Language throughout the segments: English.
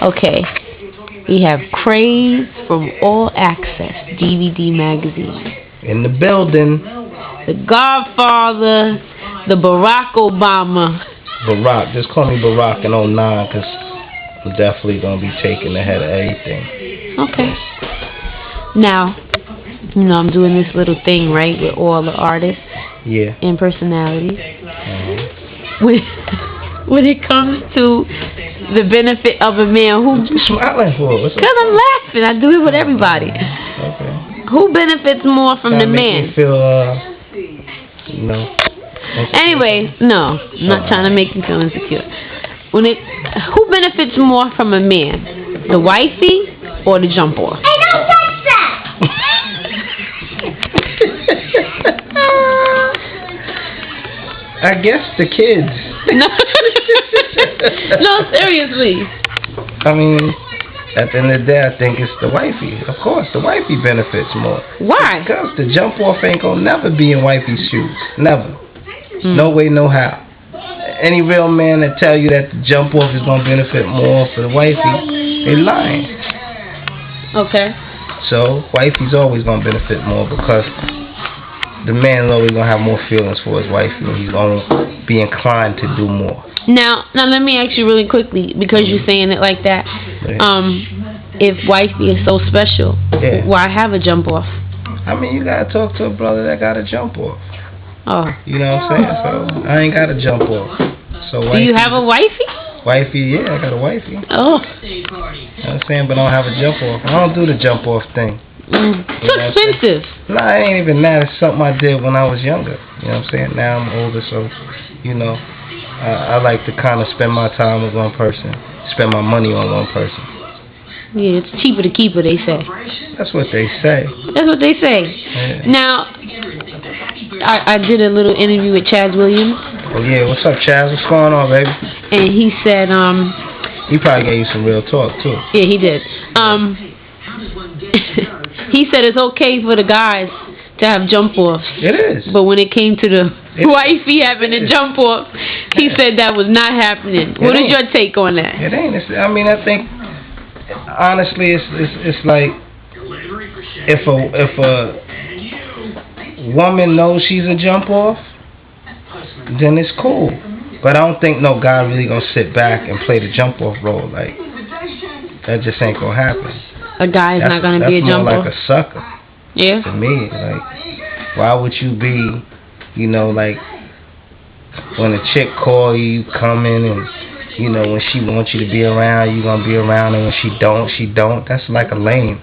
Okay. We have Craze from All Access DVD magazine. In the building. The Godfather, the Barack Obama. Barack. Just call me Barack in '09 because I'm definitely going to be taking the head of everything. Okay. Now, I'm doing this little thing, right, with all the artists. Yeah. And personalities. When it comes to the benefit of a man, who what you smiling for? Because I'm laughing. I do it with everybody. Okay. Who benefits more from the man? Make me feel, Anyway, no, I'm not trying to make you feel insecure. Who benefits more from a man, the wifey or the jump off? Hey, don't touch that! I guess the kids. No, seriously. I mean, at the end of the day, I think it's the wifey. Of course, the wifey benefits more. Why? Because the jump off ain't gonna never be in wifey's shoes. Never. No way, no how. Any real man that tell you that the jump off is gonna benefit more for the wifey, they lying. Okay. So wifey's always gonna benefit more because the man is always gonna have more feelings for his wife, and he's gonna be inclined to do more. Now let me ask you really quickly, because you're saying it like that. If wifey is so special, why have a jump off? I mean, you gotta talk to a brother that got a jump off. Oh. You know what I'm saying? So I ain't got a jump off. So do you have a wifey? Wifey, yeah, I got a wifey. Oh. You know what I'm saying? But I don't have a jump off. I don't do the jump off thing. Too expensive. Nah, it ain't even that. It's something I did when I was younger. You know what I'm saying? Now I'm older, so, I like to kind of spend my time with one person, spend my money on one person. Yeah, it's cheaper to keep her, they say. That's what they say. That's what they say. Yeah. Now, I did a little interview with Chaz Williams. Oh, yeah. What's up, Chaz? What's going on, baby? And he said, he probably gave you some real talk, too. Yeah, he did. He said it's okay for the guys to have jump offs. It is. But when it came to the wifey having a jump off, he said that was not happening. What is your take on that? It ain't. I mean, I think, honestly, it's like if a woman knows she's a jump off, then it's cool. But I don't think no guy really gonna sit back and play the jump off role. Like, that just ain't gonna happen. A guy's not gonna be a jump off. That's more like a sucker. Yeah. To me, like, why would you be, like, when a chick call you come in and, when she wants you to be around, you gonna be around, and when she don't, she don't. That's like a lame.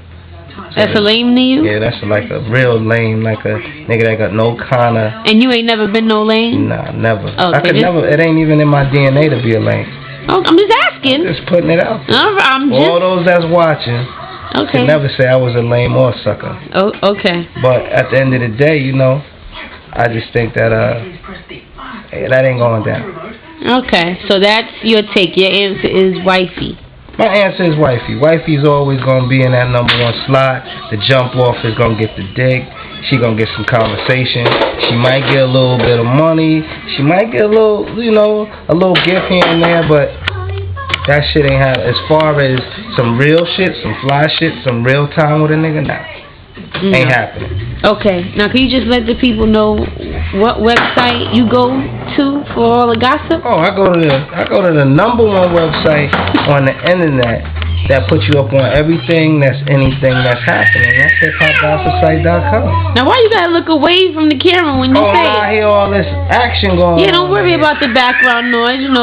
That's a lame to you? Yeah, that's like a real lame, like a nigga that got no kind of... And you ain't never been no lame? Nah, never. Okay, I could never, it ain't even in my DNA to be a lame. Oh, I'm just asking. I'm just putting it out there. All those that's watching can never say I was a lame or a sucker. Oh, okay. But at the end of the day, I just think that that ain't going down. Okay, so that's your take. Your answer is wifey. My answer is wifey. Wifey's always going to be in that number one slot. The jump off is going to get the dick. She going to get some conversation. She might get a little bit of money. She might get a little, a little gift here and there, but that shit ain't happening. As far as some real shit, some fly shit, some real time with a nigga, nah. Ain't happening. Okay. Now, can you just let the people know what website you go to for all the gossip? Oh, I go to the number one website on the internet that puts you up on anything that's happening. That's hiphopgossipsite.com. Now, why you gotta look away from the camera when you say it? I hear all this action going on. Yeah, don't worry about the background noise. It's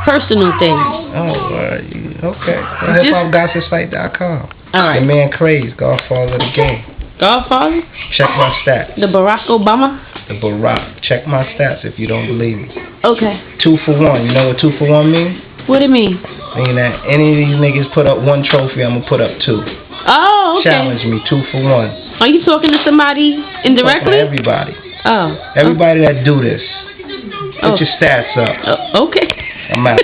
personal things. Oh, okay. Hiphopgossipsite.com. All right. The man Craze, Godfather of the game. Godfather? Check my stats. The Barack Obama? The Barack. Check my stats if you don't believe me. Okay. 2 for 1. You know what 2 for 1 mean? What it mean? Mean that any of these niggas put up 1 trophy, I'm gonna put up 2. Oh, okay. Challenge me 2 for 1. Are you talking to somebody indirectly? Everybody. Oh. Everybody that do this. Put your stats up. Okay. I'm out.